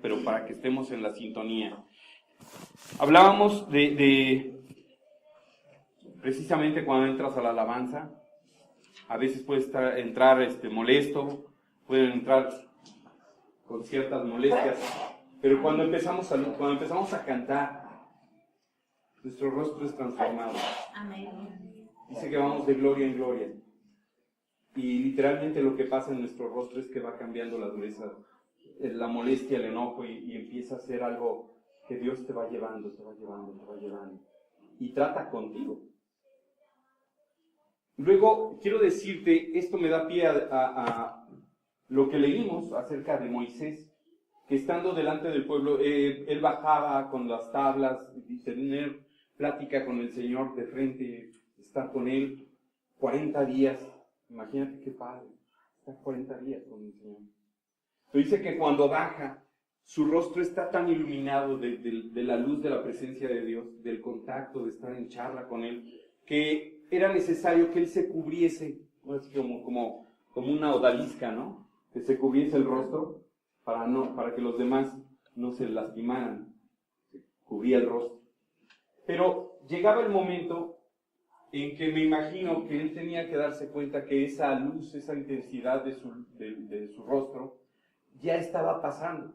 pero para que estemos en la sintonía. Hablábamos de precisamente cuando entras a la alabanza, a veces puedes entrar molesto, pueden entrar con ciertas molestias, pero cuando empezamos a cantar, nuestro rostro es transformado. Amén. Dice que vamos de gloria en gloria. Y literalmente lo que pasa en nuestro rostro es que va cambiando la dureza, la molestia, el enojo, y empieza a ser algo que Dios te va llevando, te va llevando, te va llevando. Y trata contigo. Luego, quiero decirte, esto me da pie a lo que leímos acerca de Moisés, que estando delante del pueblo, él bajaba con las tablas, tener plática con el Señor de frente, estar con Él 40 días. Imagínate qué padre, estar 40 días con el Señor. Pero dice que cuando baja, su rostro está tan iluminado de la luz de la presencia de Dios, del contacto, de estar en charla con Él, que era necesario que Él se cubriese, como una odalisca, ¿no? Que se cubriese el rostro para que los demás no se lastimaran. Se cubría el rostro. Pero llegaba el momento en que me imagino que Él tenía que darse cuenta que esa luz, esa intensidad de su rostro, ya estaba pasando.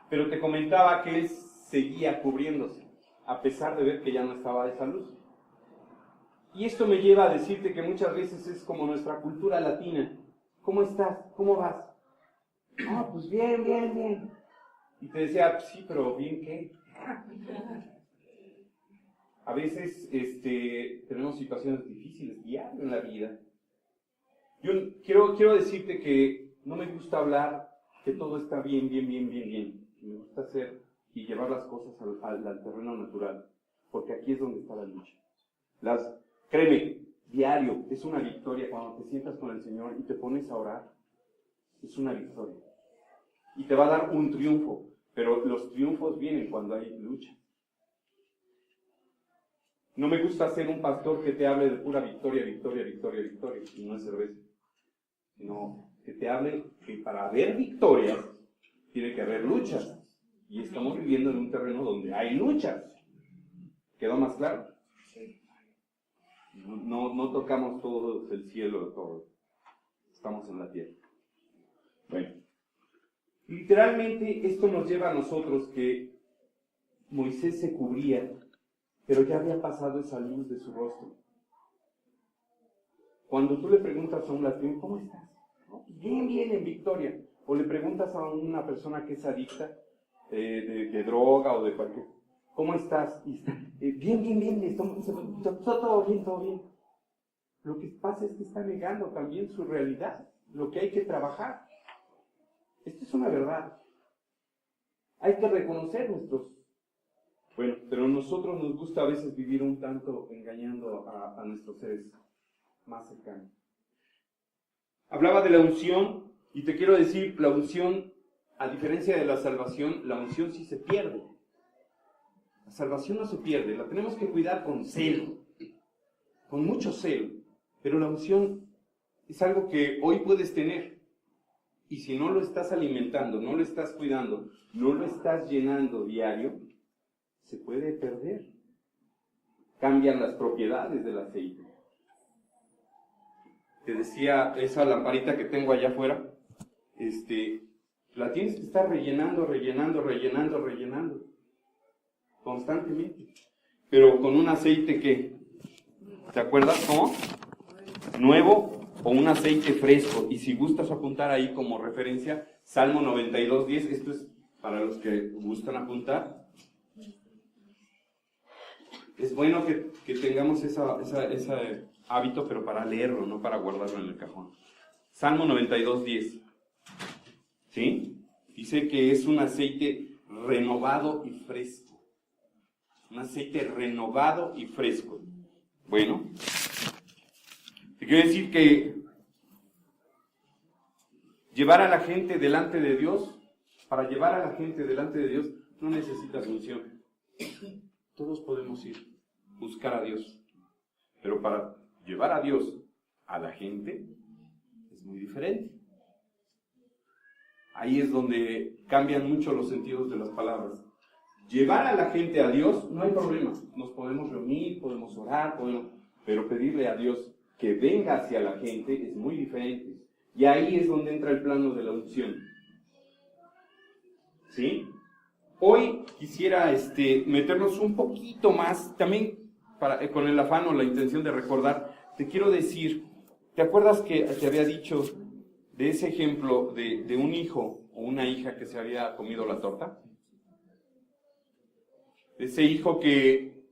Pero te comentaba que Él seguía cubriéndose, a pesar de ver que ya no estaba esa luz. Y esto me lleva a decirte que muchas veces es como nuestra cultura latina. ¿Cómo estás? ¿Cómo vas? No, pues bien, bien, bien. Y te decía, sí, pero ¿bien qué? A veces tenemos situaciones difíciles diario en la vida. Yo quiero decirte que no me gusta hablar que todo está bien, bien, bien, bien, bien. Me gusta hacer y llevar las cosas al terreno natural, porque aquí es donde está la lucha. Créeme, diario es una victoria cuando te sientas con el Señor y te pones a orar. Es una victoria. Y te va a dar un triunfo, pero los triunfos vienen cuando hay lucha. No me gusta ser un pastor que te hable de pura victoria, victoria, victoria, victoria, y no es cerveza. Sino que te hable que para haber victorias tiene que haber luchas. Y estamos viviendo en un terreno donde hay luchas. ¿Quedó más claro? No tocamos todo el cielo, todo. Estamos en la tierra. Bueno, literalmente esto nos lleva a nosotros que Moisés se cubría, pero ya había pasado esa luz de su rostro. Cuando tú le preguntas a un latino, ¿cómo estás? Bien, bien, en victoria. O le preguntas a una persona que es adicta de droga o de cualquier, ¿cómo estás? Y está, bien, bien, bien, está todo bien, todo bien. Lo que pasa es que está negando también su realidad, lo que hay que trabajar. Esto es una verdad. Hay que reconocer Bueno, pero a nosotros nos gusta a veces vivir un tanto engañando a nuestros seres más cercanos. Hablaba de la unción, y te quiero decir, la unción, a diferencia de la salvación, la unción sí se pierde. La salvación no se pierde, la tenemos que cuidar con celo, con mucho celo. Pero la unción es algo que hoy puedes tener. Y si no lo estás alimentando, no lo estás cuidando, no lo estás llenando diario, se puede perder. Cambian las propiedades del aceite. Te decía, esa lamparita que tengo allá afuera, la tienes que estar rellenando constantemente. Pero con un aceite que, ¿te acuerdas cómo? Nuevo o un aceite fresco. Y si gustas apuntar ahí como referencia, Salmo 92:10, esto es para los que gustan apuntar. Es bueno que tengamos ese hábito, pero para leerlo, no para guardarlo en el cajón. Salmo 92:10. ¿Sí? Dice que es un aceite renovado y fresco. Un aceite renovado y fresco. Bueno, te quiero decir que llevar a la gente delante de Dios, para llevar a la gente delante de Dios, no necesitas unción. Todos podemos ir, buscar a Dios. Pero para llevar a Dios a la gente es muy diferente. ahí es donde cambian mucho los sentidos de las palabras. Llevar a la gente a Dios, no hay problema. Nos podemos reunir, podemos orar, pero pedirle a Dios que venga hacia la gente es muy diferente. Y ahí es donde entra el plano de la unción. ¿Sí? Hoy quisiera meternos un poquito más, también con el afán o la intención de recordar, te quiero decir, ¿te acuerdas que te había dicho de ese ejemplo de un hijo o una hija que se había comido la torta? Ese hijo que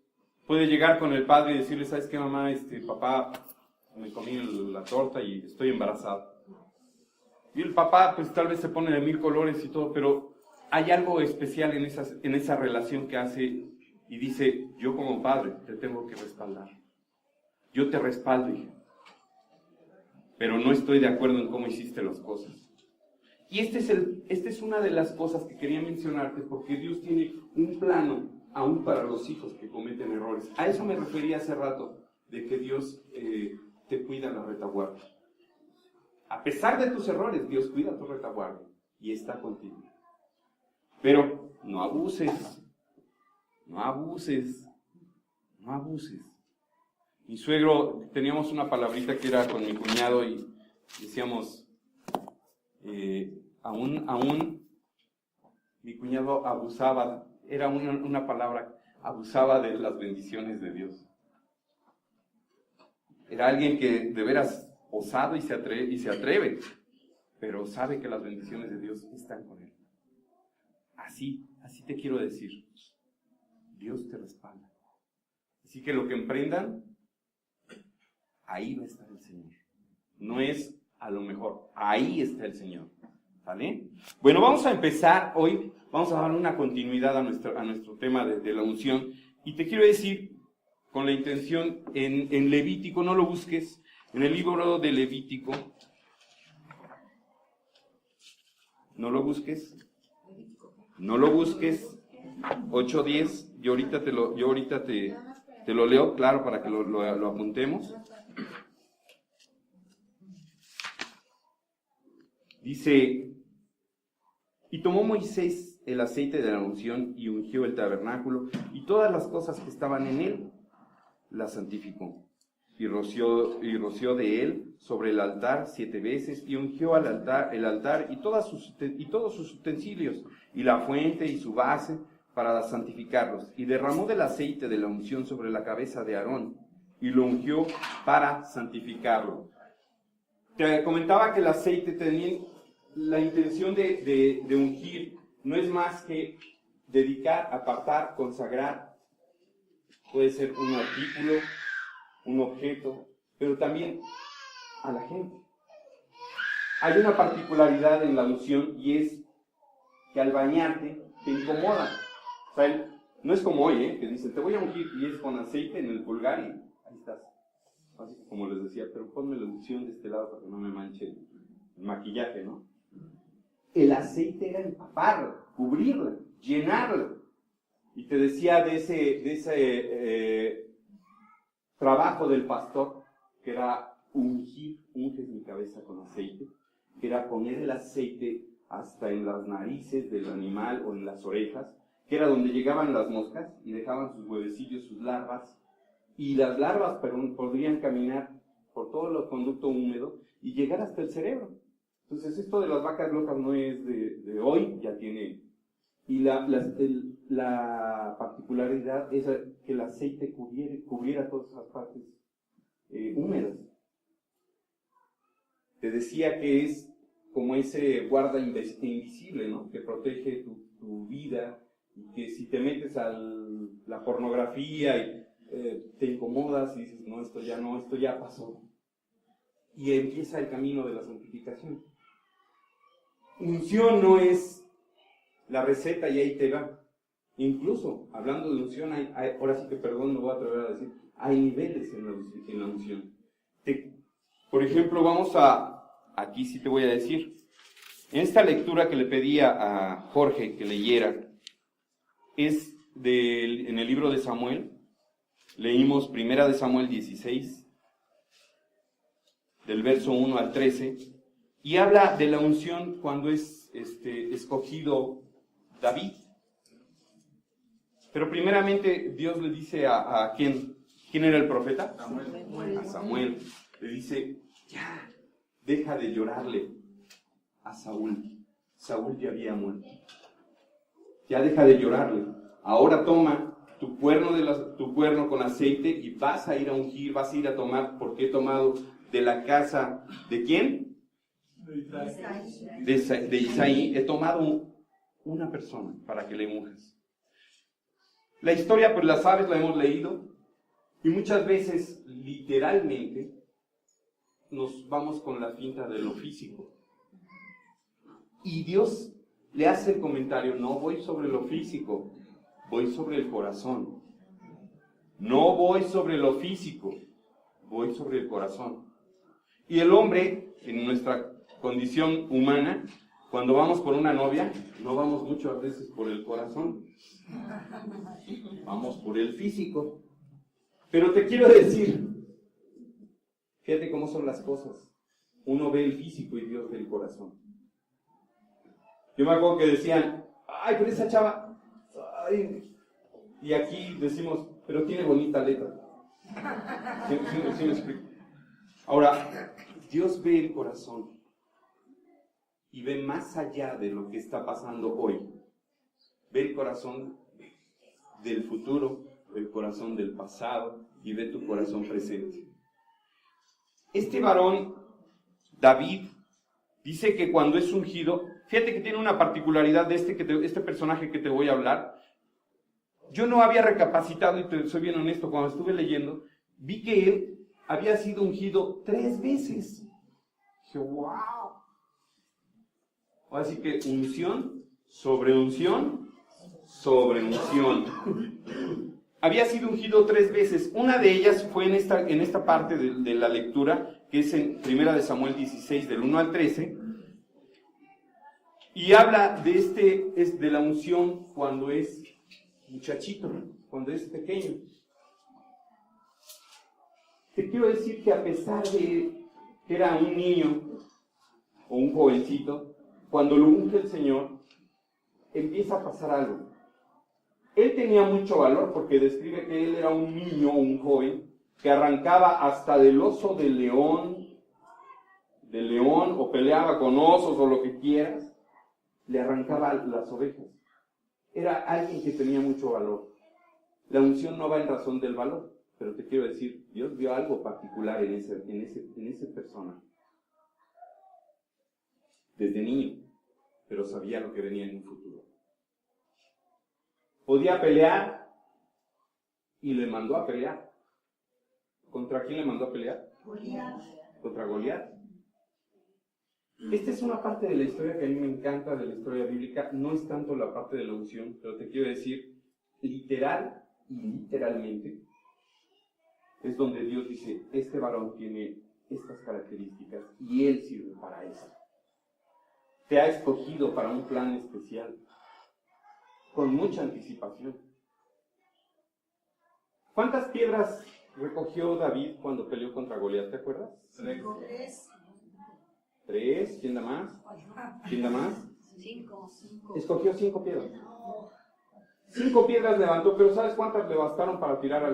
puede llegar con el padre y decirle, ¿sabes qué, mamá? Papá, me comí la torta y estoy embarazado. Y el papá, pues tal vez se pone de 1000 colores y todo, pero hay algo especial en esa relación que hace y dice, yo como padre te tengo que respaldar. Yo te respaldo, hija. Pero no estoy de acuerdo en cómo hiciste las cosas. Y esta es una de las cosas que quería mencionarte, porque Dios tiene un plano aún para los hijos que cometen errores. A eso me refería hace rato, de que Dios te cuida la retaguardia. A pesar de tus errores, Dios cuida tu retaguardia y está contigo. Pero no abuses, no abuses, no abuses. Mi suegro, teníamos una palabrita que era con mi cuñado y decíamos, aún mi cuñado abusaba, era una palabra, abusaba de las bendiciones de Dios. Era alguien que de veras osado y se atreve, pero sabe que las bendiciones de Dios están con él. Así te quiero decir, Dios te respalda. Así que lo que emprendan, ahí va a estar el Señor. No es a lo mejor, ahí está el Señor. ¿Vale? Bueno, vamos a empezar hoy, vamos a dar una continuidad a nuestro tema de la unción. Y te quiero decir, con la intención, en Levítico, no lo busques, en el libro de Levítico, no lo busques, 8:10, yo ahorita te lo leo, claro, para que lo apuntemos. Dice, y tomó Moisés el aceite de la unción y ungió el tabernáculo y todas las cosas que estaban en él, las santificó. Y roció de él sobre el altar 7 veces y ungió el altar y todos sus utensilios y la fuente y su base para santificarlos. Y derramó del aceite de la unción sobre la cabeza de Aarón y lo ungió para santificarlo. Te comentaba que el aceite tenía la intención de ungir, no es más que dedicar, apartar, consagrar. Puede ser un artículo, un objeto, pero también a la gente. Hay una particularidad en la unción y es que al bañarte te incomoda. O sea, no es como hoy, que dicen, te voy a ungir y es con aceite en el pulgar y ahí estás. Así como les decía, pero ponme la unción de este lado para que no me manche el maquillaje, ¿no? El aceite era empaparla, cubrirla, llenarla. Y te decía de ese trabajo del pastor, que era unges mi cabeza con aceite, que era poner el aceite hasta en las narices del animal o en las orejas, que era donde llegaban las moscas y dejaban sus huevecillos, sus larvas, y las larvas podrían caminar por todo el conducto húmedo y llegar hasta el cerebro. Entonces esto de las vacas locas no es de hoy, ya tiene. Y la particularidad es que el aceite cubriera todas esas partes húmedas. Te decía que es como ese guarda invisible, ¿no? Que protege tu vida y que si te metes a la pornografía y te incomodas y dices, no, esto ya pasó. Y empieza el camino de la santificación. Unción no es la receta y ahí te va. Incluso, hablando de unción, ahora sí que perdón, me voy a atrever a decir, hay niveles en la unción. Por ejemplo, aquí sí te voy a decir, en esta lectura que le pedía a Jorge que leyera, es en el libro de Samuel, leímos 1 Samuel 16, del verso 1 al 13, y habla de la unción cuando es escogido David. Pero primeramente Dios le dice a ¿quién era el profeta? Samuel. A Samuel. Le dice, ya, deja de llorarle a Saúl. Saúl ya había muerto. Ya deja de llorarle. Ahora toma tu cuerno con aceite y vas a ir a ungir, vas a ir a tomar, porque he tomado de la casa, ¿de quién? De Isaí. He tomado una persona para que le unjas. La historia, pues la sabes, la hemos leído, y muchas veces, literalmente, nos vamos con la finta de lo físico. Y Dios le hace el comentario, no voy sobre lo físico, voy sobre el corazón. No voy sobre lo físico, voy sobre el corazón. Y el hombre, en nuestra condición humana, cuando vamos por una novia, no vamos muchas veces por el corazón, vamos por el físico. Pero te quiero decir, fíjate cómo son las cosas. Uno ve el físico y Dios ve el corazón. Yo me acuerdo que decían, ay, pero esa chava, ay. Y aquí decimos, pero tiene bonita letra. ¿Sí me explico? Ahora, Dios ve el corazón y ve más allá de lo que está pasando hoy. Ve el corazón del futuro, el corazón del pasado y ve tu corazón presente. Este varón, David, dice que cuando es ungido, fíjate que tiene una particularidad de este personaje que te voy a hablar. Yo no había recapacitado, y te soy bien honesto, cuando estuve leyendo, vi que él había sido ungido 3 veces. Dije, wow. Así que unción, sobre unción, sobre unción. Había sido ungido 3 veces. Una de ellas fue en esta parte de la lectura, que es en 1 de Samuel 16, del 1 al 13. Y habla de la unción cuando es muchachito, cuando es pequeño. Te quiero decir que a pesar de que era un niño o un jovencito, cuando lo unge el Señor, empieza a pasar algo. Él tenía mucho valor porque describe que él era un niño o un joven que arrancaba hasta del oso del león o peleaba con osos o lo que quieras, le arrancaba las ovejas. Era alguien que tenía mucho valor. La unción no va en razón del valor, pero te quiero decir, Dios vio algo particular en ese personaje. Desde niño, pero sabía lo que venía en un futuro. Podía pelear y le mandó a pelear. ¿Contra quién le mandó a pelear? Goliat. Contra Goliat. Esta es una parte de la historia que a mí me encanta de la historia bíblica. No es tanto la parte de la unción, pero te quiero decir, literal y literalmente, es donde Dios dice, este varón tiene estas características y él sirve para eso. Te ha escogido para un plan especial, con mucha anticipación. ¿Cuántas piedras recogió David cuando peleó contra Goliat? ¿Te acuerdas? 3. 3. ¿Quién da más? ¿Quién da más? 5. Escogió 5 piedras. 5 piedras levantó, pero ¿sabes cuántas le bastaron para tirar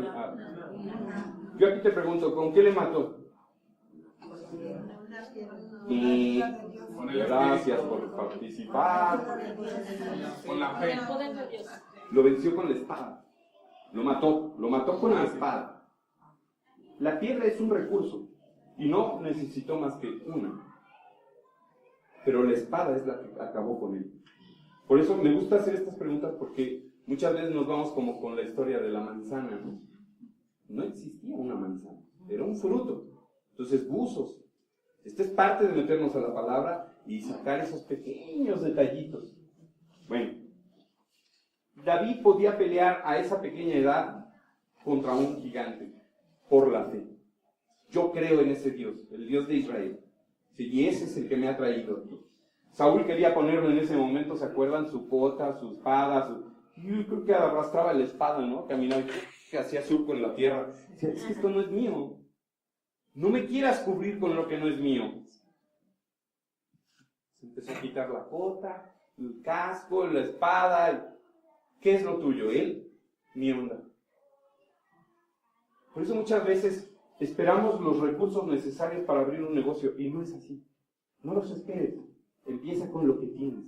Yo aquí te pregunto, ¿con qué le mató? Y gracias por participar. Con la fe. Lo venció con la espada. Lo mató con la espada. La piedra es un recurso y no necesitó más que una. Pero la espada es la que acabó con él. Por eso me gusta hacer estas preguntas porque muchas veces nos vamos como con la historia de la manzana, ¿no? No existía una manzana, era un fruto. Entonces, buzos. Esta es parte de meternos a la palabra y sacar esos pequeños detallitos. Bueno, David podía pelear a esa pequeña edad contra un gigante por la fe. Yo creo en ese Dios, el Dios de Israel. Sí, y ese es el que me ha traído aquí. Saúl quería ponerlo en ese momento, ¿se acuerdan? Su pota, su espada, yo creo que arrastraba la espada, ¿no? Caminaba y hacía surco en la tierra. Decía, es que esto no es mío. No me quieras cubrir con lo que no es mío. empezó a quitar la cota, el casco, la espada. ¿Qué es lo tuyo? Él, mi onda. Por eso muchas veces esperamos los recursos necesarios para abrir un negocio y no es así. No los esperes. Empieza con lo que tienes.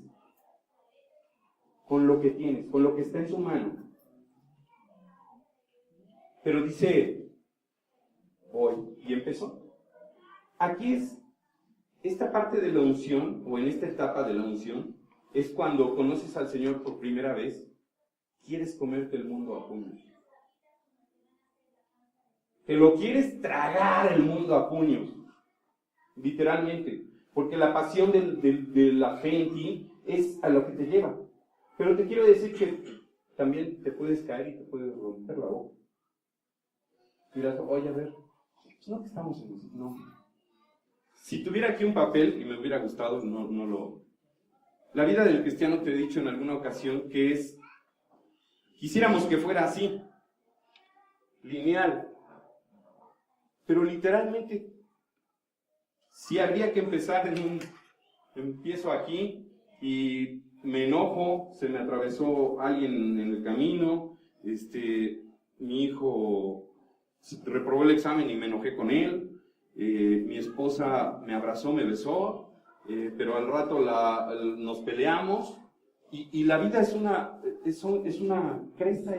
Con lo que tienes, con lo que está en tu mano. Pero dice hoy, y empezó. Aquí es esta parte de la unción, o en esta etapa de la unción, es cuando conoces al Señor por primera vez, quieres comerte el mundo a puños. Te lo quieres tragar el mundo a puños, literalmente, porque la pasión de la fe en ti es a lo que te lleva. Pero te quiero decir que también te puedes caer y te puedes romper la boca. Dirás, oye, a ver, no que estamos en eso, no. Si tuviera aquí un papel, y me hubiera gustado, no lo... La vida del cristiano, te he dicho en alguna ocasión, que es, quisiéramos que fuera así, lineal. Pero literalmente, si habría que empezar empiezo aquí y me enojo, se me atravesó alguien en el camino, mi hijo reprobó el examen y me enojé con él, mi esposa me abrazó, me besó, pero al rato nos peleamos y la vida es una cresta,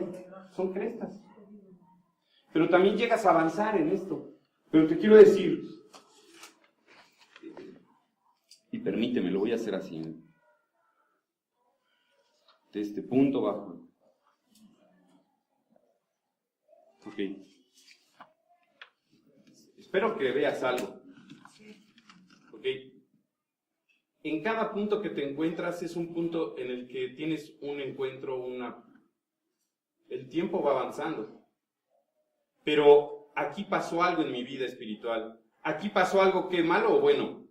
son crestas. Pero también llegas a avanzar en esto. Pero te quiero decir, y permíteme, lo voy a hacer así, de este punto bajo. Ok. Espero que veas algo. Ok. En cada punto que te encuentras es un punto en el que tienes un encuentro, el tiempo va avanzando. Pero aquí pasó algo en mi vida espiritual. Aquí pasó algo que malo o bueno.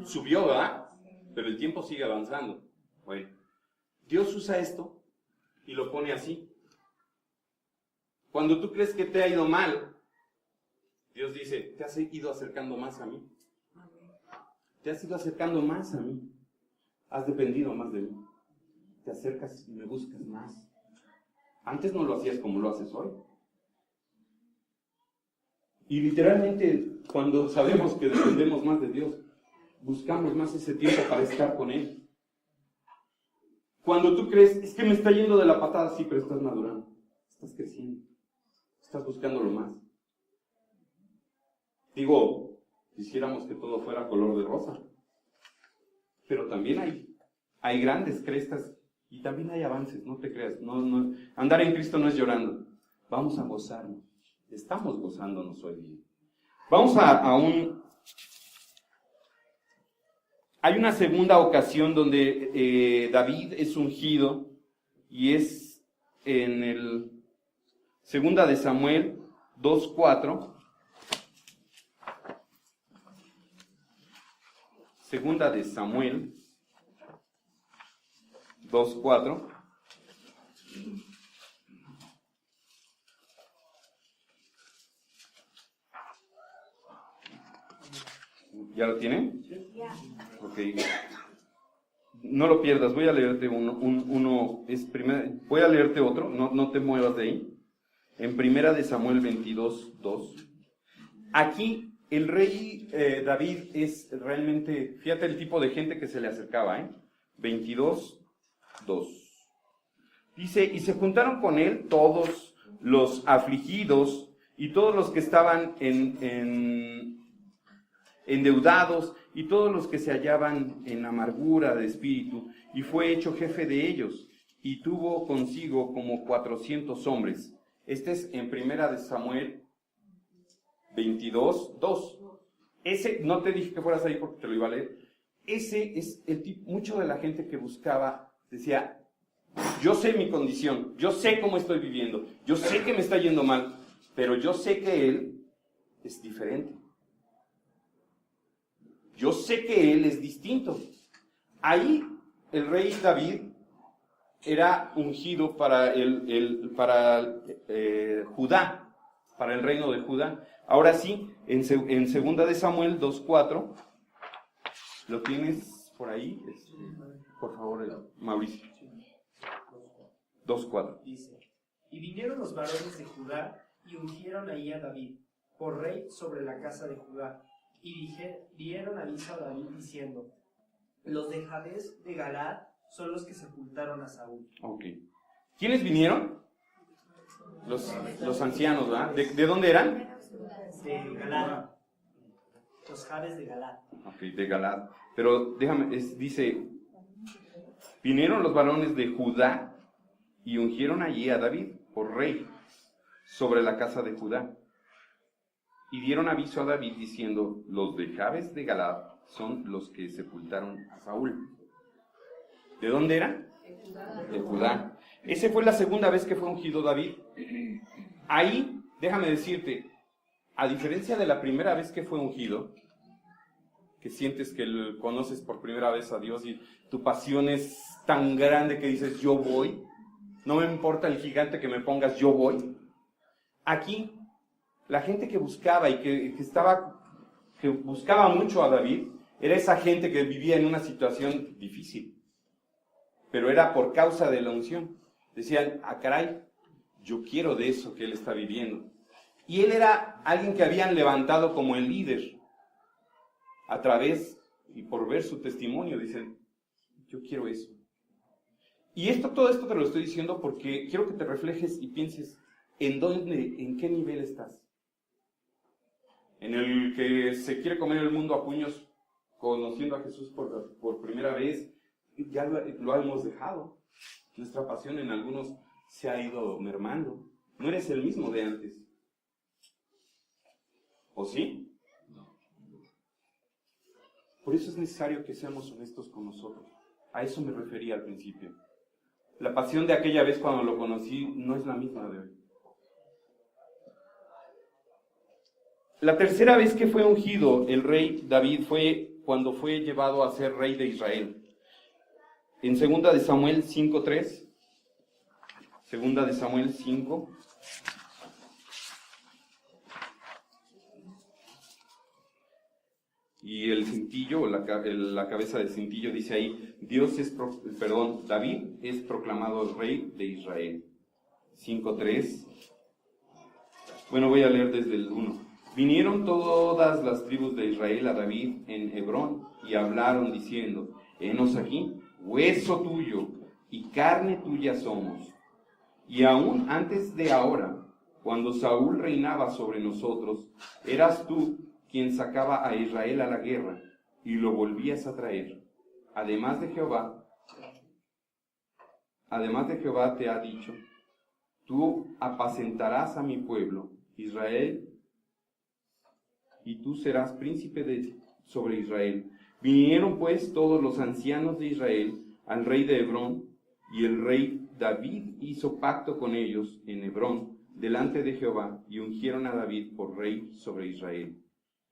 Subió, ¿verdad? Pero el tiempo sigue avanzando. Bueno, Dios usa esto y lo pone así. Cuando tú crees que te ha ido mal, Dios dice, te has ido acercando más a mí. Te has ido acercando más a mí. Has dependido más de mí. Te acercas y me buscas más. Antes no lo hacías como lo haces hoy. Y literalmente, cuando sabemos que dependemos más de Dios, buscamos más ese tiempo para estar con Él. Cuando tú crees, es que me está yendo de la patada, sí, pero estás madurando, estás creciendo, estás buscándolo más. Digo, quisiéramos que todo fuera color de rosa, pero también hay grandes crestas y también hay avances, no te creas. No, andar en Cristo no es llorando, vamos a gozarnos. Estamos gozándonos hoy día. Vamos Hay una segunda ocasión donde David es ungido y es en el Segunda de Samuel 2:4. Segunda de Samuel 2:4. ¿Ya lo tienen? Ya. Ok. No lo pierdas, voy a leerte voy a leerte otro, no te muevas de ahí. En Primera de Samuel 22:2. Aquí el rey David es realmente, fíjate el tipo de gente que se le acercaba, 22:2. Dice, y se juntaron con él todos los afligidos y todos los que estaban endeudados y todos los que se hallaban en amargura de espíritu, y fue hecho jefe de ellos, y tuvo consigo como 400 hombres. Este es en Primera de Samuel 22:2. Ese, no te dije que fueras ahí porque te lo iba a leer. Ese es el tipo, mucho de la gente que buscaba, decía, yo sé mi condición, yo sé cómo estoy viviendo, yo sé que me está yendo mal, pero yo sé que Él es diferente. Yo sé que Él es distinto. Ahí el rey David era ungido para Judá, para el reino de Judá. Ahora sí, en Segunda de Samuel 2:4, ¿lo tienes? por ahí, por favor, Mauricio. 2:4. Dice, y vinieron los varones de Judá y ungieron ahí a David por rey sobre la casa de Judá. Y dieron aviso a David diciendo, los de Jabes de Galaad son los que sepultaron a Saúl. Ok. ¿Quiénes vinieron? Los ancianos, ¿verdad? ¿De dónde eran? De Galaad. Los Jabes de Galaad. Ok, de Galaad. Pero déjame, dice, vinieron los varones de Judá y ungieron allí a David por rey sobre la casa de Judá. Y dieron aviso a David diciendo, los de Jabes de Galaad son los que sepultaron a Saúl. ¿De dónde eran? De Judá. Esa fue la segunda vez que fue ungido David. Ahí, déjame decirte, a diferencia de la primera vez que fue ungido, que sientes que conoces por primera vez a Dios y tu pasión es tan grande que dices, yo voy, no me importa el gigante que me pongas, yo voy. Aquí, la gente que buscaba y que buscaba mucho a David, era esa gente que vivía en una situación difícil, pero era por causa de la unción. Decían, caray, yo quiero de eso que él está viviendo. Y él era alguien que habían levantado como el líder. A través y por ver su testimonio, dicen, yo quiero eso. Y todo esto te lo estoy diciendo porque quiero que te reflejes y pienses en qué nivel estás. En el que se quiere comer el mundo a puños, conociendo a Jesús por primera vez, ya lo hemos dejado. Nuestra pasión en algunos se ha ido mermando. No eres el mismo de antes. ¿O sí? Por eso es necesario que seamos honestos con nosotros. A eso me refería al principio. La pasión de aquella vez cuando lo conocí no es la misma de hoy. La tercera vez que fue ungido el rey David fue cuando fue llevado a ser rey de Israel. En 2 de Samuel 5:3. 2 de Samuel 5. Y el cintillo, la cabeza del cintillo dice ahí, David es proclamado rey de Israel. 5:3. Bueno, voy a leer desde el 1. Vinieron todas las tribus de Israel a David en Hebrón y hablaron diciendo, henos aquí, hueso tuyo y carne tuya somos. Y aún antes de ahora, cuando Saúl reinaba sobre nosotros, eras tú quien sacaba a Israel a la guerra y lo volvías a traer. Además de Jehová te ha dicho, tú apacentarás a mi pueblo, Israel, y tú serás príncipe sobre Israel. Vinieron pues todos los ancianos de Israel al rey de Hebrón, y el rey David hizo pacto con ellos en Hebrón, delante de Jehová, y ungieron a David por rey sobre Israel.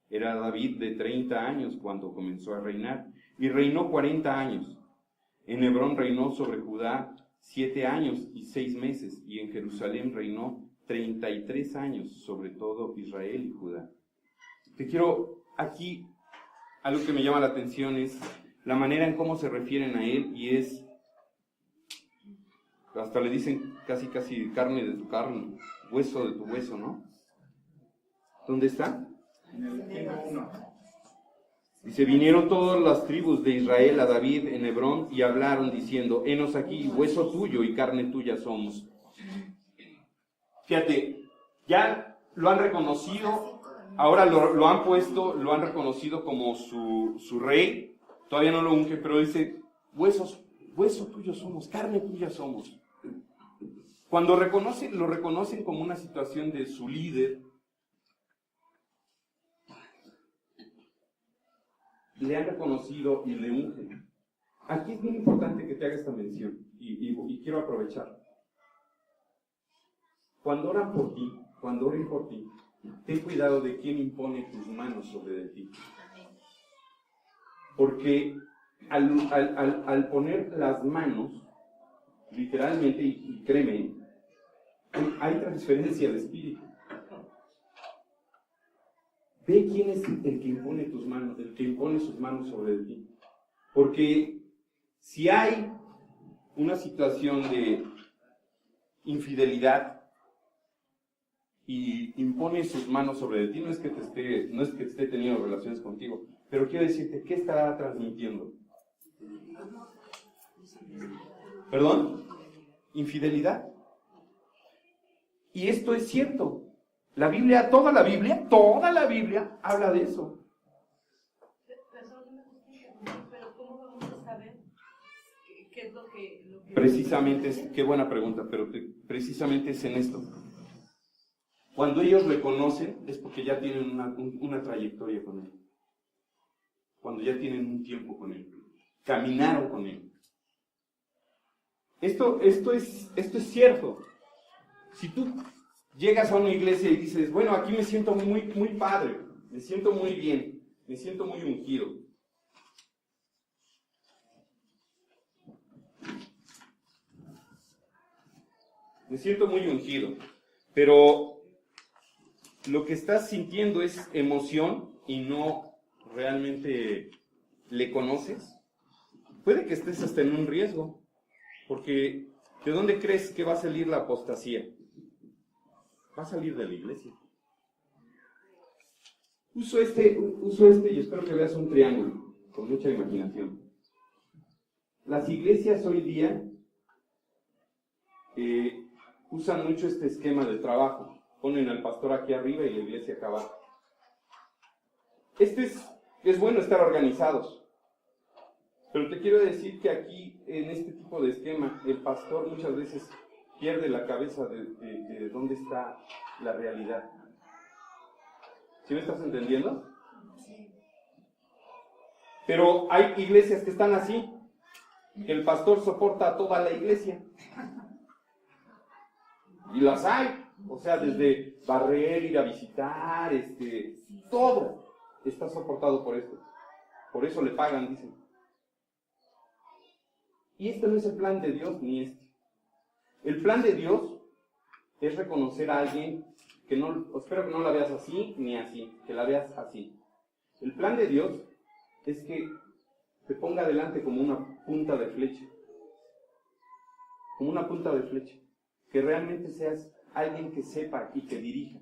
Era David de 30 años cuando comenzó a reinar, y reinó 40 años. En Hebrón reinó sobre Judá 7 años y 6 meses, y en Jerusalén reinó 33 años sobre todo Israel y Judá. Algo que me llama la atención es la manera en cómo se refieren a él, y hasta le dicen casi carne de tu carne, hueso de tu hueso, ¿no? ¿Dónde está? En el 1. Dice, vinieron todas las tribus de Israel a David en Hebrón y hablaron diciendo, henos aquí, hueso tuyo y carne tuya somos. Fíjate, ya lo han reconocido, ahora lo han reconocido como su rey, todavía no lo unge, pero dice, hueso tuyo somos, carne tuya somos. Cuando lo reconocen como una situación de su líder, le han reconocido y le ungen. Aquí es muy importante que te haga esta mención, y quiero aprovechar. Cuando oren por ti, ten cuidado de quién impone tus manos sobre de ti. Porque al poner las manos, literalmente, y créeme, hay transferencia de espíritu. Ve quién es el que impone tus manos, el que impone sus manos sobre ti. Porque si hay una situación de infidelidad y impone sus manos sobre ti, no es que esté teniendo relaciones contigo, pero quiero decirte, ¿qué estará transmitiendo? ¿Perdón? Infidelidad. Y esto es cierto. La Biblia, toda la Biblia habla de eso. Pero ¿cómo vamos a saber qué es lo que... Precisamente, qué buena pregunta, pero precisamente es en esto. Cuando ellos le conocen es porque ya tienen una trayectoria con él. Cuando ya tienen un tiempo con él. Caminaron con él. Esto es cierto. Si tú llegas a una iglesia y dices, bueno, aquí me siento muy, muy padre, me siento muy bien, me siento muy ungido. Me siento muy ungido, pero lo que estás sintiendo es emoción y no realmente le conoces. Puede que estés hasta en un riesgo, porque ¿de dónde crees que va a salir la apostasía? Va a salir de la iglesia. Uso este y espero que veas un triángulo con mucha imaginación. Las iglesias hoy día usan mucho este esquema de trabajo. Ponen al pastor aquí arriba y la iglesia acá abajo. Es bueno estar organizados. Pero te quiero decir que aquí, en este tipo de esquema, el pastor muchas veces pierde la cabeza de dónde está la realidad. ¿Sí me estás entendiendo? Pero hay iglesias que están así, que el pastor soporta a toda la iglesia. Y las hay, o sea, desde barrer, ir a visitar, todo está soportado por esto. Por eso le pagan, dicen. Y este no es el plan de Dios, ni este. El plan de Dios es reconocer a alguien que no, espero que no la veas así ni así, que la veas así. El plan de Dios es que te ponga adelante como una punta de flecha. Como una punta de flecha. Que realmente seas alguien que sepa y que dirija.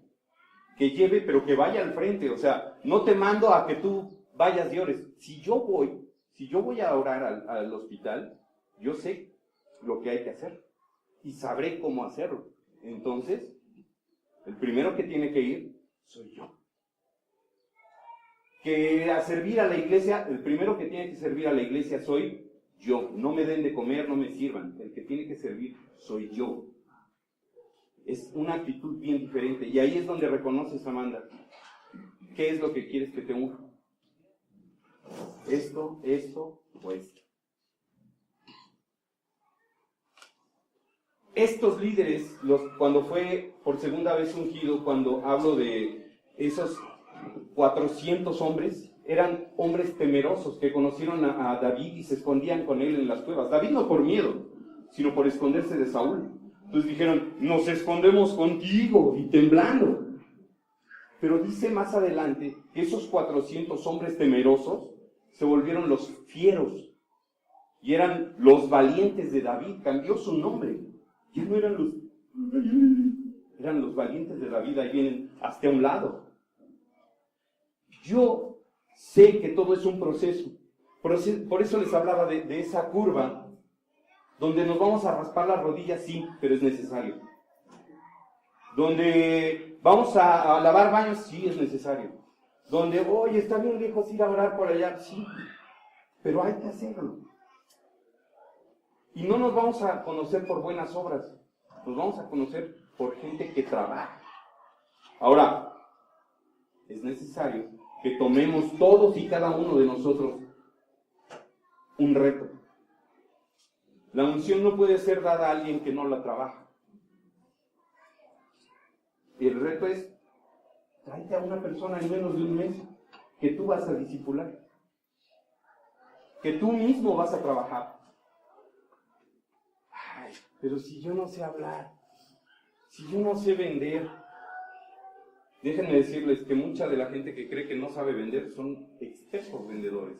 Que lleve, pero que vaya al frente. O sea, no te mando a que tú vayas y ores. Si yo voy a orar al hospital, yo sé lo que hay que hacer. Y sabré cómo hacerlo. Entonces, el primero que tiene que ir soy yo. Que a servir a la iglesia, el primero que tiene que servir a la iglesia soy yo. No me den de comer, no me sirvan. El que tiene que servir soy yo. Es una actitud bien diferente. Y ahí es donde reconoces, Amanda, qué es lo que quieres que te unja. Esto o esto. Estos líderes, cuando fue por segunda vez ungido, cuando hablo de esos 400 hombres, eran hombres temerosos que conocieron a David y se escondían con él en las cuevas. David no por miedo, sino por esconderse de Saúl. Entonces dijeron, nos escondemos contigo, y temblando. Pero dice más adelante que esos 400 hombres temerosos se volvieron los fieros. Y eran los valientes de David, cambió su nombre. Ya no eran los valientes de David, ahí vienen hasta un lado. Yo sé que todo es un proceso. Por eso les hablaba de esa curva, donde nos vamos a raspar las rodillas, sí, pero es necesario. Donde vamos a lavar baños, sí, es necesario. Donde, oye, está bien lejos ir a orar por allá, sí, pero hay que hacerlo. Y no nos vamos a conocer por buenas obras, nos vamos a conocer por gente que trabaja. Ahora, es necesario que tomemos todos y cada uno de nosotros un reto. La unción no puede ser dada a alguien que no la trabaja. El reto es, tráete a una persona en menos de un mes que tú vas a discipular, que tú mismo vas a trabajar. Ay, pero si yo no sé hablar, si yo no sé vender, déjenme decirles que mucha de la gente que cree que no sabe vender son expertos vendedores.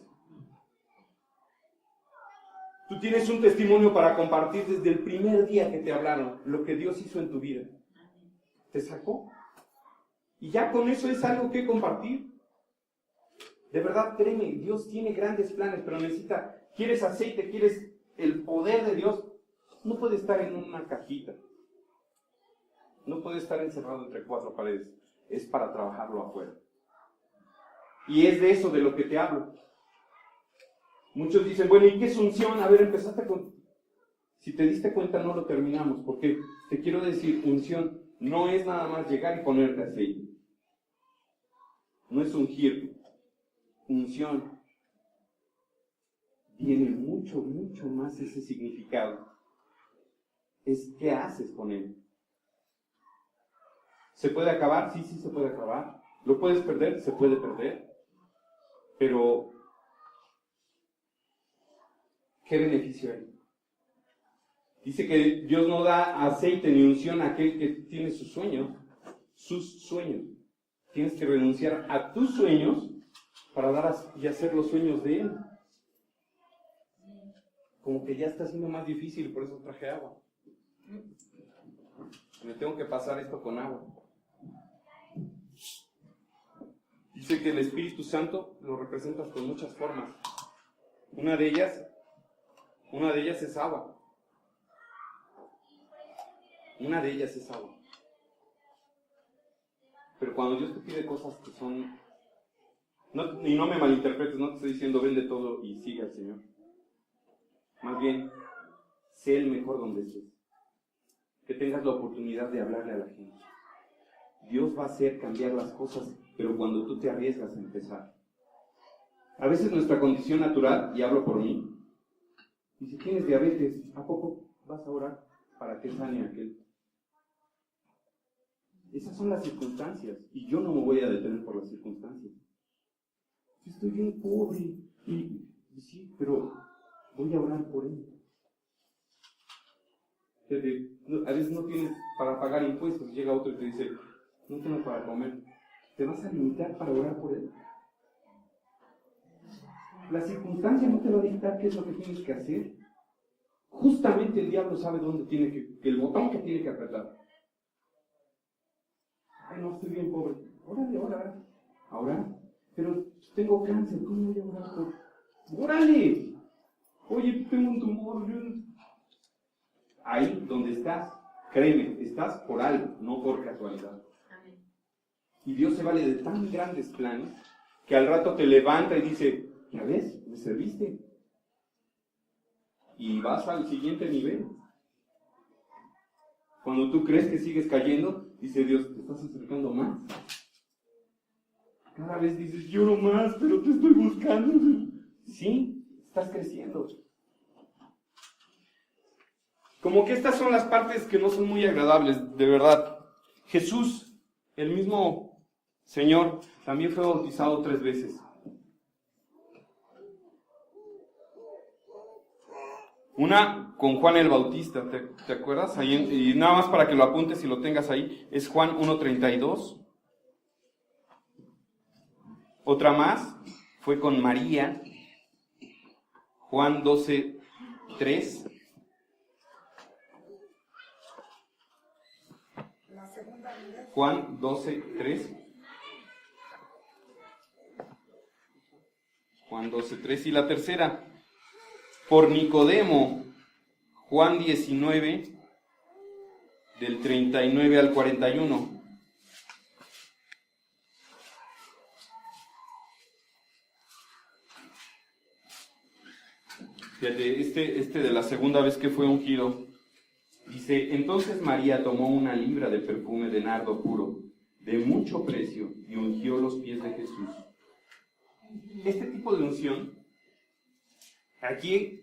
Tú tienes un testimonio para compartir desde el primer día que te hablaron, lo que Dios hizo en tu vida. Te sacó. Y ya con eso es algo que compartir. De verdad, créeme, Dios tiene grandes planes, pero ¿quieres aceite? ¿Quieres el poder de Dios? No puede estar en una cajita. No puede estar encerrado entre cuatro paredes. Es para trabajarlo afuera. Y es de eso de lo que te hablo. Muchos dicen, bueno, ¿y qué es unción? A ver, empezaste con... Si te diste cuenta, no lo terminamos. Porque te quiero decir, unción no es nada más llegar y ponerte aceite. No es ungir. Unción tiene mucho, mucho más ese significado. Es qué haces con él. ¿Se puede acabar? Sí, se puede acabar. ¿Lo puedes perder? Se puede perder. Pero, ¿qué beneficio hay? Dice que Dios no da aceite ni unción a aquel que tiene sus sueños. Tienes que renunciar a tus sueños para dar y hacer los sueños de Él. Como que ya está siendo más difícil, por eso traje agua. Me tengo que pasar esto con agua. Dice que el Espíritu Santo lo representas con muchas formas. Una de ellas es agua. Una de ellas es agua. Pero cuando Dios te pide cosas que son... y no me malinterpretes, no te estoy diciendo vende todo y sigue al Señor. Más bien, sé el mejor donde estés. Que tengas la oportunidad de hablarle a la gente. Dios va a hacer cambiar las cosas, pero cuando tú te arriesgas a empezar. A veces nuestra condición natural, y hablo por mí, y si tienes diabetes, ¿a poco vas a orar para que sane aquel? Esas son las circunstancias, y yo no me voy a detener por las circunstancias. Yo estoy bien pobre, y sí, pero voy a orar por él. A veces no tienes para pagar impuestos, llega otro y te dice, no tengo para comer. ¿Te vas a limitar para orar por él? La circunstancia no te va a dictar qué es lo que tienes que hacer. Justamente el diablo sabe dónde tiene el botón que tiene que apretar. Ay, no, estoy bien pobre. Órale, orar. Ahora, pero tengo cáncer, ¿cómo voy a orar por? ¡Órale! Oye, tengo un tumor. Ahí donde estás, créeme, estás por algo, no por casualidad. Amén. Y Dios se vale de tan grandes planes que al rato te levanta y dice, ¿ya ves? Me serviste. Y vas al siguiente nivel. Cuando tú crees que sigues cayendo, dice Dios, te estás acercando más. Cada vez dices, lloro más, pero te estoy buscando. Sí, estás creciendo. Como que estas son las partes que no son muy agradables, de verdad. Jesús, el mismo Señor, también fue bautizado 3 veces. Una con Juan el Bautista, ¿te acuerdas? Ahí y nada más para que lo apuntes y lo tengas ahí, es Juan 1:32. Otra más fue con María, Juan 12:3. Juan 12:3. Juan 12:3. Y la tercera, por Nicodemo, Juan 19, del 39 al 41. Fíjate, este de la segunda vez que fue ungido. Dice, entonces María tomó una libra de perfume de nardo puro, de mucho precio, y ungió los pies de Jesús. Este tipo de unción, aquí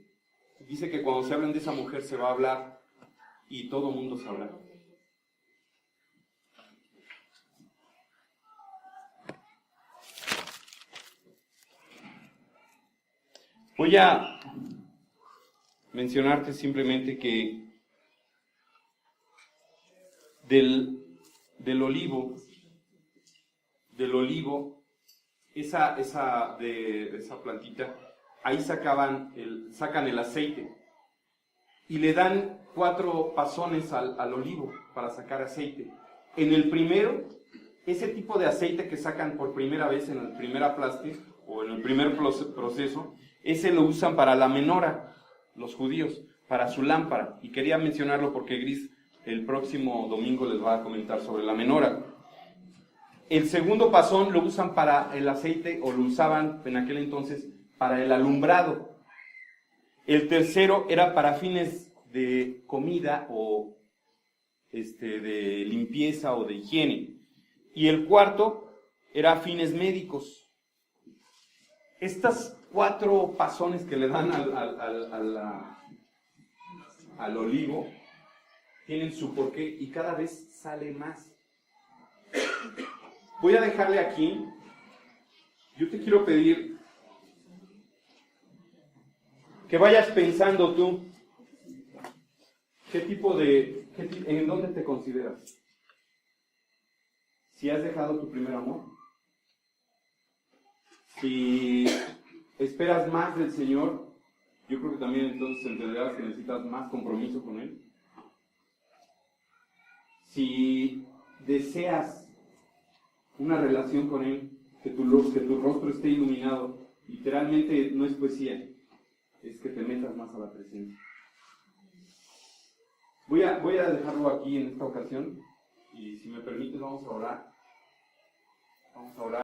dice que cuando se hablan de esa mujer se va a hablar, y todo mundo sabrá. Voy a mencionarte simplemente que del olivo, esa plantita, ahí sacan el aceite. y le dan 4 pasones al olivo para sacar aceite. En el primero, ese tipo de aceite que sacan por primera vez en el primer aplaste o en el primer proceso, ese lo usan para la menora, los judíos, para su lámpara. Y quería mencionarlo porque Gris el próximo domingo les va a comentar sobre la menora. El segundo pasón lo usan para el aceite, o lo usaban en aquel entonces para el alumbrado. El tercero era para fines de comida o de limpieza o de higiene. Y el cuarto era a fines médicos. Estas 4 pasones que le dan al olivo tienen su porqué y cada vez sale más. Voy a dejarle aquí. Yo te quiero pedir que vayas pensando tú en dónde te consideras. Si has dejado tu primer amor, si esperas más del Señor, yo creo que también entonces entenderás que necesitas más compromiso con Él. Si deseas una relación con Él, que tu rostro esté iluminado, literalmente no es poesía, es que te metas más a la presencia. Voy a dejarlo aquí en esta ocasión y si me permites vamos a orar. Vamos a orar.